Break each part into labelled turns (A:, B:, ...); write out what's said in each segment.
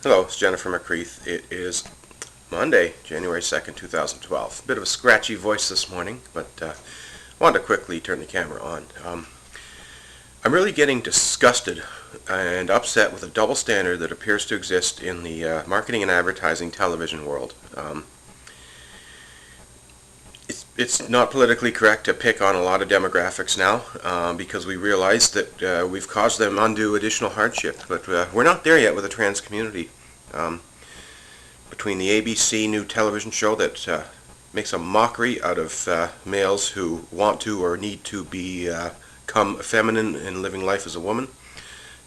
A: Hello, it's Jennifer McCreath. It is Monday, January 2nd, 2012. Bit of a scratchy voice this morning, but wanted to quickly turn the camera on. I'm really getting disgusted and upset with a double standard that appears to exist in the marketing and advertising television world. It's not politically correct to pick on a lot of demographics now because we realize that we've caused them undue additional hardship, but we're not there yet with the trans community. Between the ABC new television show that makes a mockery out of males who want to or need to become feminine and living life as a woman,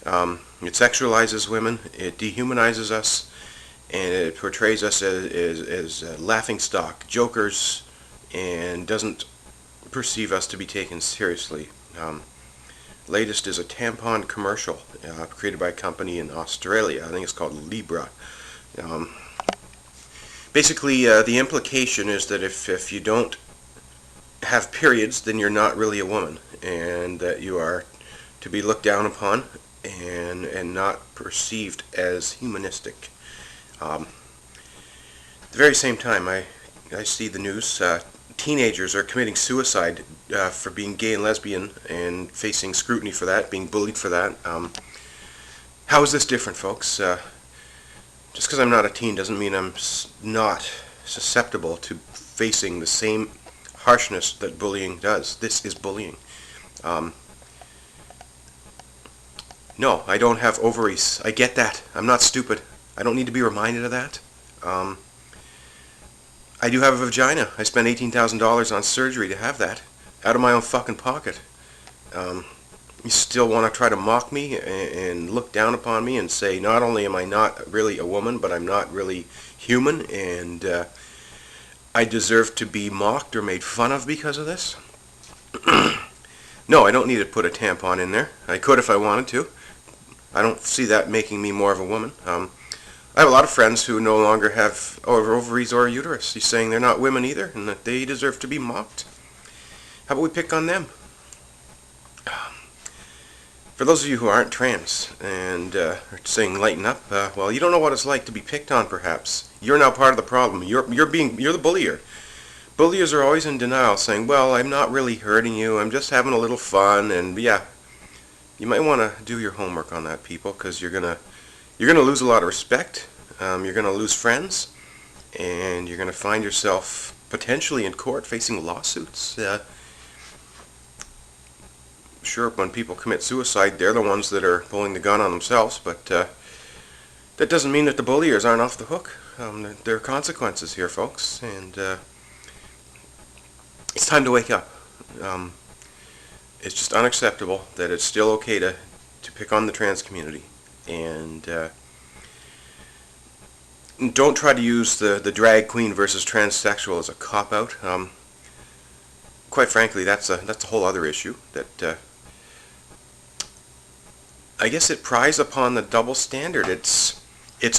A: it sexualizes women, it dehumanizes us, and it portrays us as laughingstock, jokers, and doesn't perceive us to be taken seriously. Latest is a tampon commercial created by a company in Australia. I think it's called Libra. Basically, the implication is that if you don't have periods, then you're not really a woman, and that you are to be looked down upon and not perceived as humanistic. At the very same time, I see the news. Teenagers are committing suicide for being gay and lesbian and facing scrutiny for that, being bullied for that. How is this different, folks? Just because I'm not a teen doesn't mean I'm not susceptible to facing the same harshness that bullying does. This is bullying. No, I don't have ovaries. I get that. I'm not stupid. I don't need to be reminded of that. I do have a vagina. I spent $18,000 on surgery to have that, out of my own fucking pocket. You still want to try to mock me and look down upon me and say not only am I not really a woman, but I'm not really human, and I deserve to be mocked or made fun of because of this? No, I don't need to put a tampon in there. I could if I wanted to. I don't see that making me more of a woman. I have a lot of friends who no longer have ovaries or a uterus. He's saying they're not women either and that they deserve to be mocked. How about we pick on them? For those of you who aren't trans and are saying lighten up, well, you don't know what it's like to be picked on, perhaps. You're now part of the problem. You're the bullier. Bulliers are always in denial, saying, well, I'm not really hurting you, I'm just having a little fun, and yeah, you might want to do your homework on that, people, because you're gonna lose a lot of respect, you're gonna lose friends, and you're gonna find yourself potentially in court facing lawsuits. Sure, when people commit suicide, they're the ones that are pulling the gun on themselves, but that doesn't mean that the bulliers aren't off the hook. There are consequences here, folks, and it's time to wake up. It's just unacceptable that it's still okay to pick on the trans community. And don't try to use the drag queen versus transsexual as a cop-out. Quite frankly, that's a whole other issue that I guess it pries upon the double standard. It's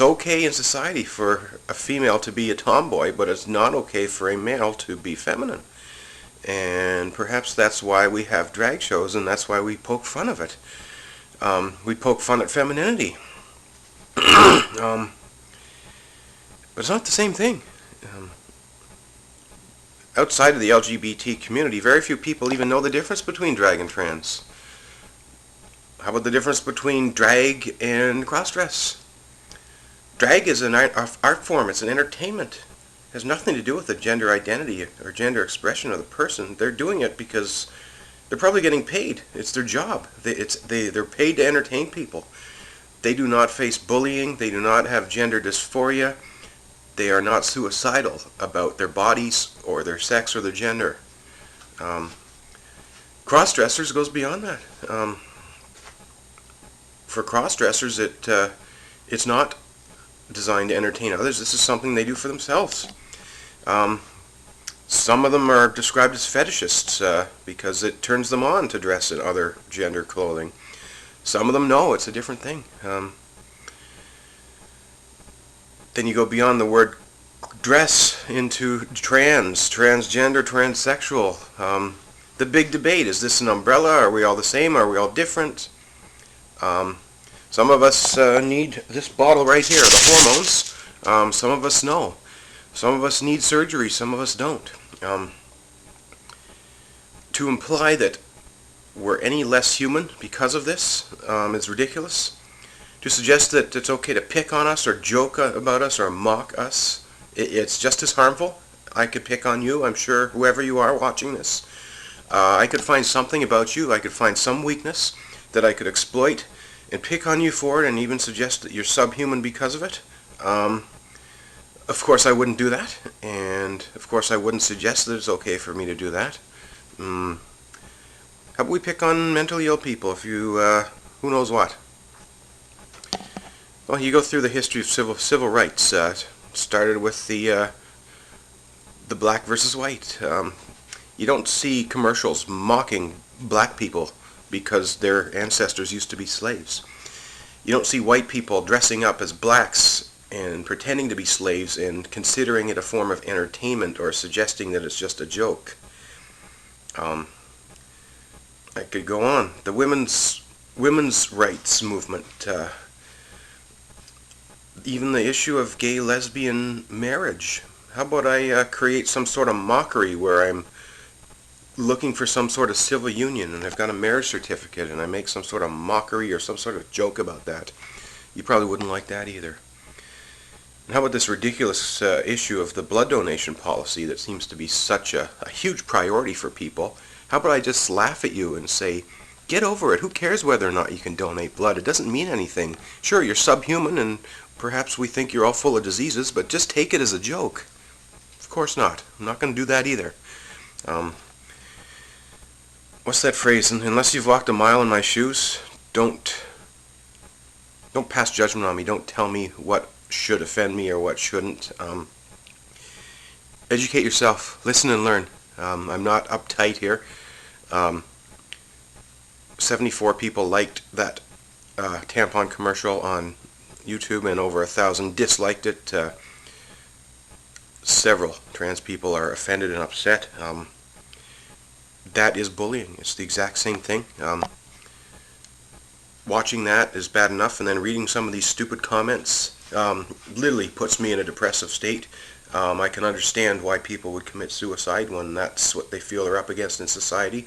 A: okay in society for a female to be a tomboy, but it's not okay for a male to be feminine. And perhaps that's why we have drag shows, and that's why we poke fun of it. We poke fun at femininity. But it's not the same thing. Outside of the LGBT community, very few people even know the difference between drag and trans. How about the difference between drag and crossdress? Drag is an art form. It's an entertainment. It has nothing to do with the gender identity or gender expression of the person. They're doing it because they're probably getting paid. It's their job. They're paid to entertain people. They do not face bullying. They do not have gender dysphoria. They are not suicidal about their bodies or their sex or their gender. Crossdressers goes beyond that. For crossdressers, it's not designed to entertain others. This is something they do for themselves. Some of them are described as fetishists because it turns them on to dress in other gender clothing. Some of them know it's a different thing. Then you go beyond the word dress into transgender, transsexual. The big debate, is this an umbrella? Are we all the same? Are we all different? Some of us need this bottle right here, the hormones. Some of us no. Some of us need surgery, some of us don't. To imply that we're any less human because of this is ridiculous. To suggest that it's okay to pick on us or joke about us or mock us, it's just as harmful. I could pick on you, I'm sure, whoever you are watching this. I could find something about you, I could find some weakness that I could exploit and pick on you for it and even suggest that you're subhuman because of it. Of course I wouldn't do that, and of course I wouldn't suggest that it's okay for me to do that. How about we pick on mentally ill people if you, who knows what? Well, you go through the history of civil rights. Started with the black versus white. You don't see commercials mocking black people because their ancestors used to be slaves. You don't see white people dressing up as blacks and pretending to be slaves and considering it a form of entertainment or suggesting that it's just a joke. I could go on. The women's rights movement, even the issue of gay lesbian marriage. How about I create some sort of mockery where I'm looking for some sort of civil union and I've got a marriage certificate and I make some sort of mockery or some sort of joke about that? You probably wouldn't like that either. And how about this ridiculous issue of the blood donation policy that seems to be such a huge priority for people? How about I just laugh at you and say, get over it. Who cares whether or not you can donate blood? It doesn't mean anything. Sure, you're subhuman and perhaps we think you're all full of diseases, but just take it as a joke. Of course not. I'm not going to do that either. What's that phrase? Unless you've walked a mile in my shoes, don't pass judgment on me. Don't tell me what should offend me or what shouldn't. Educate yourself. Listen and learn. I'm not uptight here. 74 people liked that tampon commercial on YouTube and over 1,000 disliked it. Several trans people are offended and upset. That is bullying. It's the exact same thing. Watching that is bad enough, and then reading some of these stupid comments literally puts me in a depressive state. I can understand why people would commit suicide when that's what they feel they're up against in society.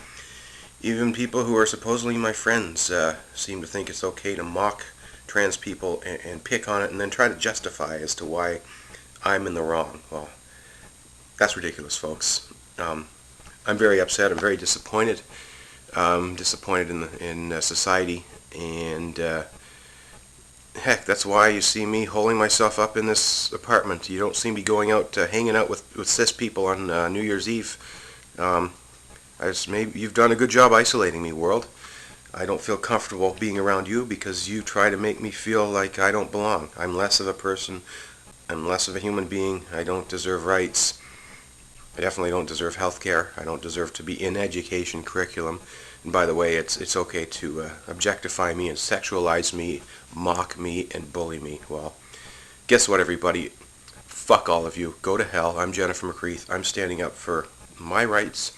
A: Even people who are supposedly my friends seem to think it's okay to mock trans people and pick on it and then try to justify as to why I'm in the wrong. Well, that's ridiculous, folks. I'm very upset. I'm very disappointed. Disappointed in society, and heck, that's why you see me holding myself up in this apartment. You don't see me going out hanging out with cis people on New Year's Eve. Maybe you've done a good job isolating me, world. I don't feel comfortable being around you because you try to make me feel like I don't belong. I'm less of a person. I'm less of a human being. I don't deserve rights. I definitely don't deserve health care. I don't deserve to be in education curriculum. And by the way, it's okay to objectify me and sexualize me, mock me, and bully me. Well, guess what, everybody? Fuck all of you. Go to hell. I'm Jennifer McCreath. I'm standing up for my rights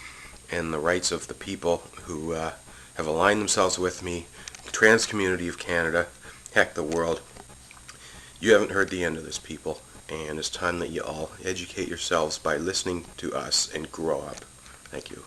A: and the rights of the people who have aligned themselves with me, the trans community of Canada, heck, the world. You haven't heard the end of this, people, and it's time that you all educate yourselves by listening to us and grow up. Thank you.